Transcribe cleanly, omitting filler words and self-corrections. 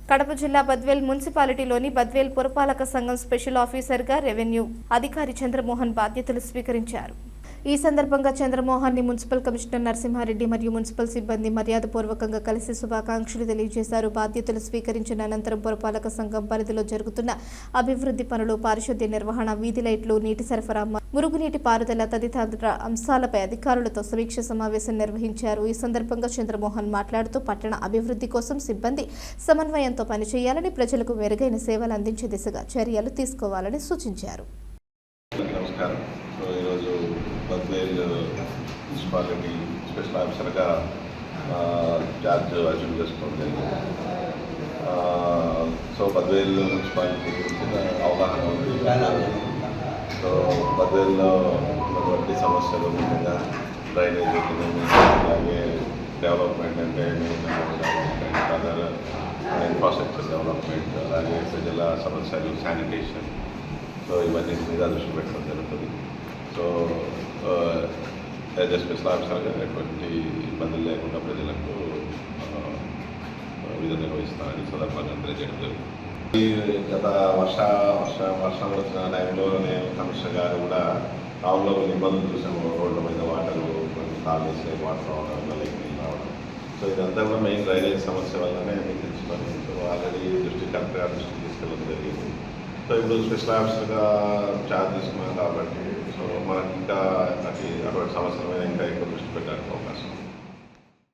కడప జిల్లా బద్వేల్ మున్సిపాలిటీలోని బద్వేల్ పురపాలక సంఘం స్పెషల్ ఆఫీసర్గా రెవెన్యూ అధికారి చంద్రమోహన్ బాధ్యతలు స్వీకరించారు. ఈ సందర్భంగా చంద్రమోహన్ ని మున్సిపల్ కమిషనర్ నరసింహారెడ్డి మరియు మున్సిపల్ సిబ్బంది మర్యాదపూర్వకంగా కలిసి శుభాకాంక్షలు తెలియజేశారు. బాధ్యతలు స్వీకరించిన అనంతరం పురపాలక సంఘం పరిధిలో జరుగుతున్న అభివృద్ధి పనులు, పారిశుద్ధ్య నిర్వహణ, వీధి లైట్లు, నీటి సరఫరా, మురుగునీటి పారుదల తదితర అంశాలపై అధికారులతో సమీక్ష సమావేశం నిర్వహించారు. ఈ సందర్భంగా చంద్రమోహన్ మాట్లాడుతూ పట్టణ అభివృద్ధి కోసం సిబ్బంది సమన్వయంతో పనిచేయాలని, ప్రజలకు మెరుగైన సేవలు అందించే దిశగా చర్యలు తీసుకోవాలని సూచించారు. నమస్కారం. ఈరోజు బద్వేల్ మున్సిపాలిటీ స్పెషల్ ఆఫీసర్గా ఛార్జ్ అజ్యూమ్ చేసుకోవడం జరిగింది. బద్వేల్ మున్సిపాలిటీ గురించి అవగాహన ఉంది. సో బద్వేల్లో ఉన్నటువంటి సమస్యలు ముఖ్యంగా డ్రైనేజ్, అలాగే డెవలప్మెంట్ అంటే అదర్ ఇన్ఫ్రాస్ట్రక్చర్ డెవలప్మెంట్, అలాగే ప్రజల సమస్యలు, శానిటేషన్, సో ఇవన్నీ మీద దృష్టి పెట్టడం జరుగుతుంది. సో యాజ్ ఎ స్పెషల్ ఆఫీసర్గా ఎటువంటి ఇబ్బందులు లేకుండా ప్రజలకు విధులు నిర్వహిస్తానని సందర్భంగా తెలియజేయడం జరుగుతుంది. గత వర్షాలు వచ్చిన టైంలో నేను కమిషనర్ గారు కూడా టౌన్లో కొన్ని ఇబ్బందులు చూసాము. రోడ్ల మీద వాటరు, కొన్ని కాలేజీ వాటర్ రావడం, లైక్ నీళ్ళు రావడం. సో ఇదంతా కూడా మెయిన్ డ్రైనేజ్ సమస్య వల్లనే మీకు తెలుసుకొని సో ఆల్రెడీ కలెక్టర్ గారి దృష్టికి తీసుకెళ్ళడం జరిగింది. సో ఇప్పుడు స్పెషల్ ఆఫీసర్గా ఛార్జ్ తీసుకున్నాం కాబట్టి సో మనకి ఇంకా అటువంటి సమస్యల మీద ఇంకా ఎక్కువ దృష్టి పెట్టడానికి అవకాశం